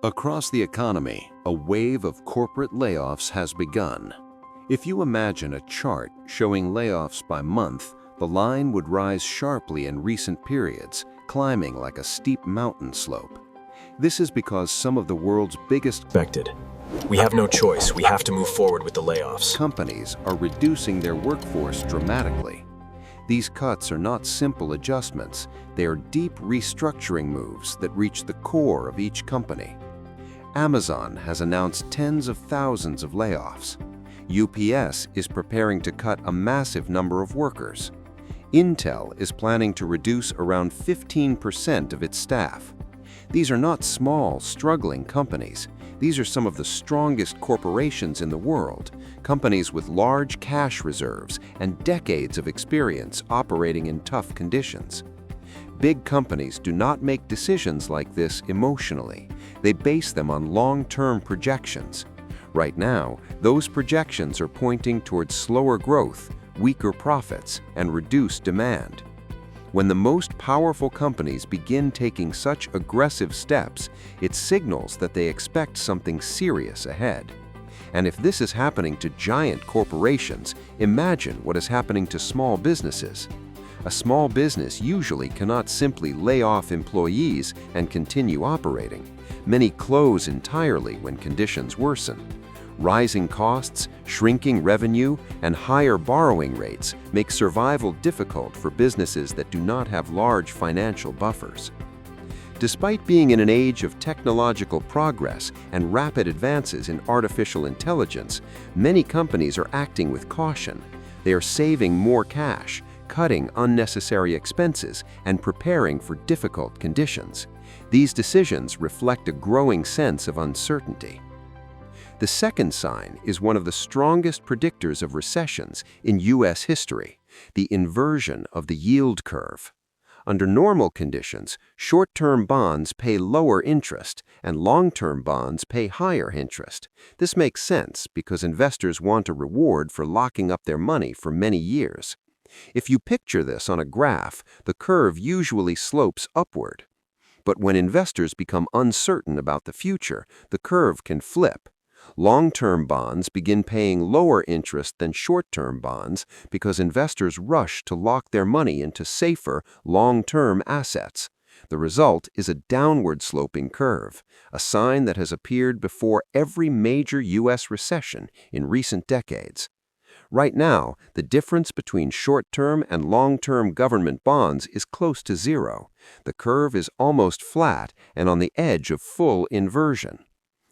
Across the economy, a wave of corporate layoffs has begun. If you imagine a chart showing layoffs by month, the line would rise sharply in recent periods, climbing like a steep mountain slope. This is because some of the world's biggest Expected. We have no choice. We have to move forward with the layoffs. companies are reducing their workforce dramatically. These cuts are not simple adjustments, they are deep restructuring moves that reach the core of each company. Amazon has announced tens of thousands of layoffs. UPS is preparing to cut a massive number of workers. Intel is planning to reduce around 15% of its staff. These are not small, struggling companies. These are some of the strongest corporations in the world, companies with large cash reserves and decades of experience operating in tough conditions. Big companies do not make decisions like this emotionally. They base them on long-term projections. Right now, those projections are pointing towards slower growth, weaker profits, and reduced demand. When the most powerful companies begin taking such aggressive steps, it signals that they expect something serious ahead. And if this is happening to giant corporations, imagine what is happening to small businesses. A small business usually cannot simply lay off employees and continue operating. Many close entirely when conditions worsen. Rising costs, shrinking revenue, and higher borrowing rates make survival difficult for businesses that do not have large financial buffers. Despite being in an age of technological progress and rapid advances in artificial intelligence, many companies are acting with caution. They are saving more cash, cutting unnecessary expenses, and preparing for difficult conditions. These decisions reflect a growing sense of uncertainty. The second sign is one of the strongest predictors of recessions in U.S. history, the inversion of the yield curve. Under normal conditions, short-term bonds pay lower interest and long-term bonds pay higher interest. This makes sense because investors want a reward for locking up their money for many years. If you picture this on a graph, the curve usually slopes upward. But when investors become uncertain about the future, the curve can flip. Long-term bonds begin paying lower interest than short-term bonds because investors rush to lock their money into safer, long-term assets. The result is a downward-sloping curve, a sign that has appeared before every major U.S. recession in recent decades. Right now, the difference between short-term and long-term government bonds is close to zero. The curve is almost flat and on the edge of full inversion.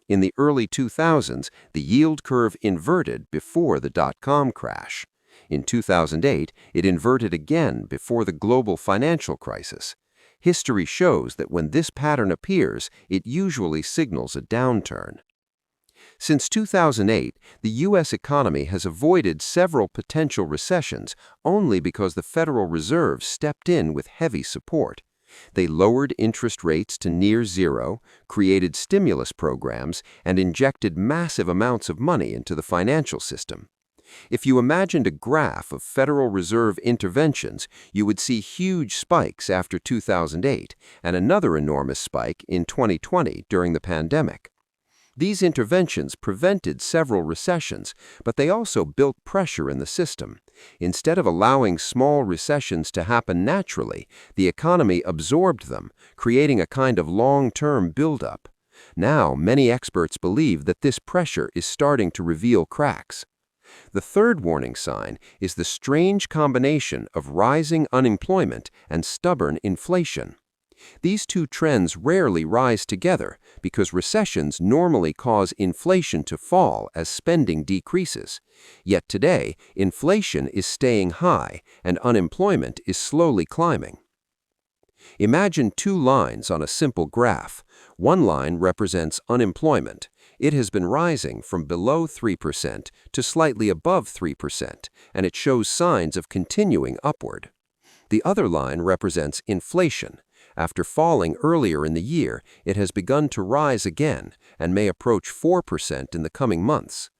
In the early 2000s, the yield curve inverted before the dot-com crash. In 2008, it inverted again before the global financial crisis. History shows that when this pattern appears, it usually signals a downturn. Since 2008, the U.S. economy has avoided several potential recessions only because the Federal Reserve stepped in with heavy support. They lowered interest rates to near zero, created stimulus programs, and injected massive amounts of money into the financial system. If you imagined a graph of Federal Reserve interventions, you would see huge spikes after 2008 and another enormous spike in 2020 during the pandemic. These interventions prevented several recessions, but they also built pressure in the system. Instead of allowing small recessions to happen naturally, the economy absorbed them, creating a kind of long-term buildup. Now, many experts believe that this pressure is starting to reveal cracks. The third warning sign is the strange combination of rising unemployment and stubborn inflation. These two trends rarely rise together because recessions normally cause inflation to fall as spending decreases. Yet today, inflation is staying high and unemployment is slowly climbing. Imagine two lines on a simple graph. One line represents unemployment. It has been rising from below 3% to slightly above 3%, and it shows signs of continuing upward. The other line represents inflation. After falling earlier in the year, it has begun to rise again and may approach 4% in the coming months.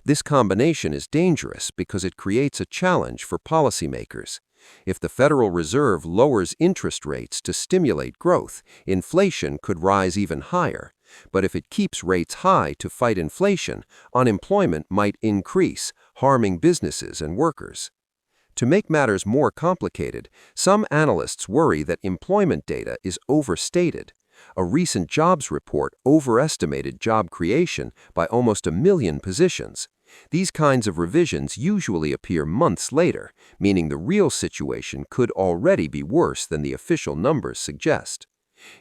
This combination is dangerous because it creates a challenge for policymakers. If the Federal Reserve lowers interest rates to stimulate growth, inflation could rise even higher. But if it keeps rates high to fight inflation, unemployment might increase, harming businesses and workers. To make matters more complicated, some analysts worry that employment data is overstated. A recent jobs report overestimated job creation by almost 1 million positions. These kinds of revisions usually appear months later, meaning the real situation could already be worse than the official numbers suggest.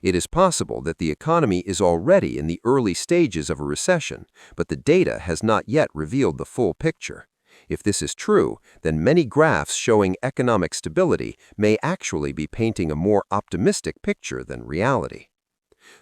It is possible that the economy is already in the early stages of a recession, but the data has not yet revealed the full picture. If this is true, then many graphs showing economic stability may actually be painting a more optimistic picture than reality.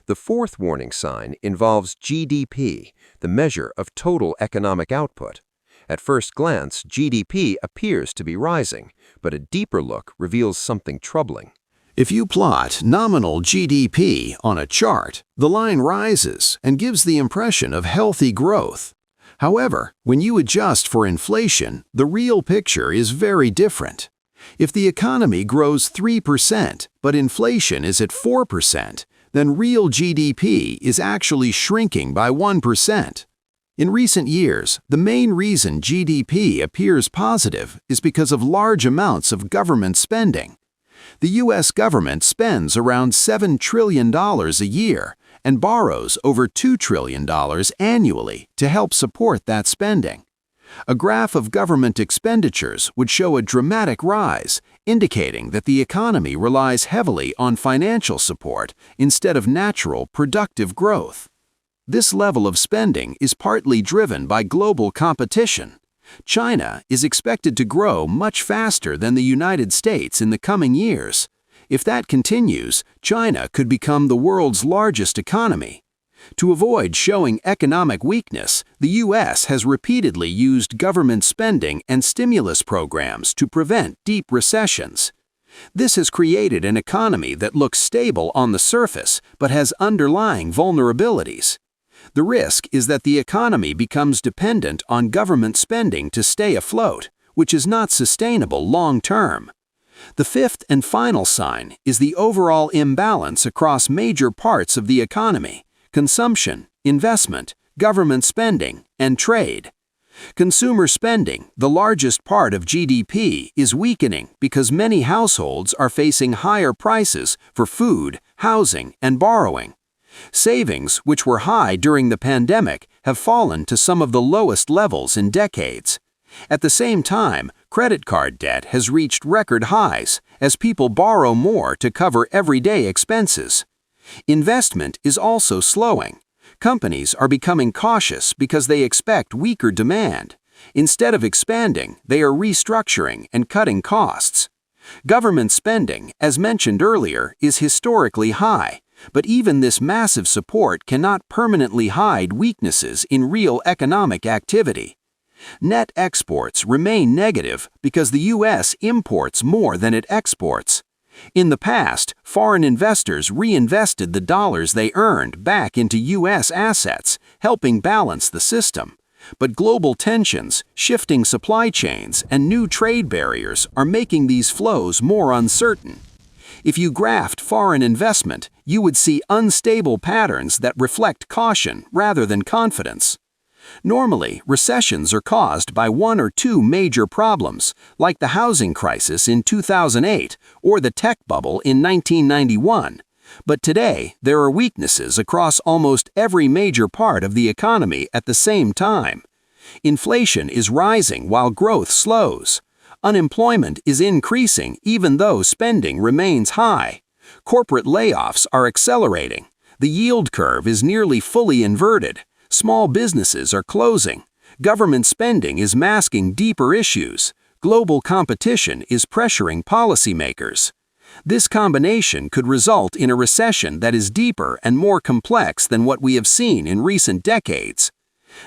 The fourth warning sign involves GDP, the measure of total economic output. At first glance, GDP appears to be rising, but a deeper look reveals something troubling. If you plot nominal GDP on a chart, the line rises and gives the impression of healthy growth. However, when you adjust for inflation, the real picture is very different. If the economy grows 3%, but inflation is at 4%, then real GDP is actually shrinking by 1%. In recent years, the main reason GDP appears positive is because of large amounts of government spending. The U.S. government spends around $7 trillion a year and borrows over $2 trillion annually to help support that spending. A graph of government expenditures would show a dramatic rise, indicating that the economy relies heavily on financial support instead of natural, productive growth. This level of spending is partly driven by global competition. China is expected to grow much faster than the United States in the coming years. If that continues, China could become the world's largest economy. To avoid showing economic weakness, the U.S. has repeatedly used government spending and stimulus programs to prevent deep recessions. This has created an economy that looks stable on the surface but has underlying vulnerabilities. The risk is that the economy becomes dependent on government spending to stay afloat, which is not sustainable long-term. The fifth and final sign is the overall imbalance across major parts of the economy: consumption, investment, government spending, and trade. Consumer spending, the largest part of GDP, is weakening because many households are facing higher prices for food, housing, and borrowing. Savings, which were high during the pandemic, have fallen to some of the lowest levels in decades. At the same time, credit card debt has reached record highs as people borrow more to cover everyday expenses. Investment is also slowing. Companies are becoming cautious because they expect weaker demand. Instead of expanding, they are restructuring and cutting costs. Government spending, as mentioned earlier, is historically high, but even this massive support cannot permanently hide weaknesses in real economic activity. Net exports remain negative because the U.S. imports more than it exports. In the past, foreign investors reinvested the dollars they earned back into U.S. assets, helping balance the system. But global tensions, shifting supply chains, and new trade barriers are making these flows more uncertain. If you graphed foreign investment, you would see unstable patterns that reflect caution rather than confidence. Normally, recessions are caused by one or two major problems, like the housing crisis in 2008 or the tech bubble in 1991. But today, there are weaknesses across almost every major part of the economy at the same time. Inflation is rising while growth slows. Unemployment is increasing even though spending remains high. Corporate layoffs are accelerating. The yield curve is nearly fully inverted. Small businesses are closing. Government spending is masking deeper issues. Global competition is pressuring policymakers. This combination could result in a recession that is deeper and more complex than what we have seen in recent decades.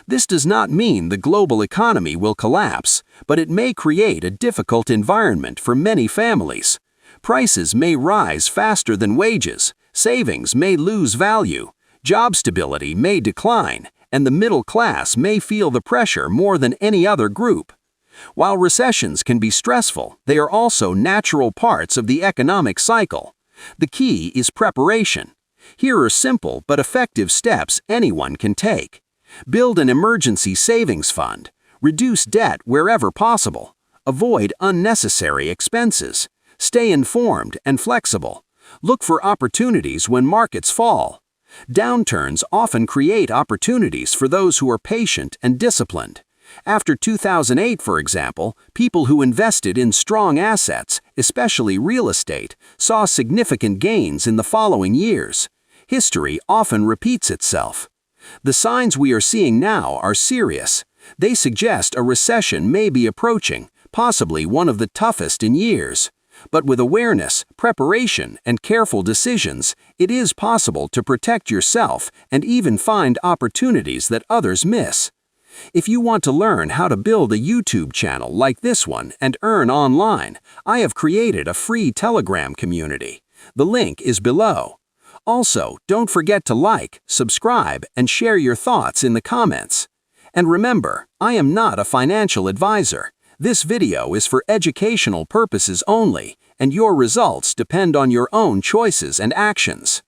This does not mean the global economy will collapse, but it may create a difficult environment for many families. Prices may rise faster than wages, savings may lose value, job stability may decline, and the middle class may feel the pressure more than any other group. While recessions can be stressful, they are also natural parts of the economic cycle. The key is preparation. Here are simple but effective steps anyone can take. Build an emergency savings fund. Reduce debt wherever possible. Avoid unnecessary expenses. Stay informed and flexible. Look for opportunities when markets fall. Downturns often create opportunities for those who are patient and disciplined. After 2008, for example, people who invested in strong assets, especially real estate, saw significant gains in the following years. History often repeats itself. The signs we are seeing now are serious. They suggest a recession may be approaching, possibly one of the toughest in years. But with awareness, preparation, and careful decisions, it is possible to protect yourself and even find opportunities that others miss. If you want to learn how to build a YouTube channel like this one and earn online, I have created a free Telegram community. The link is below. Also, don't forget to like, subscribe, and share your thoughts in the comments. And remember, I am not a financial advisor. This video is for educational purposes only, and your results depend on your own choices and actions.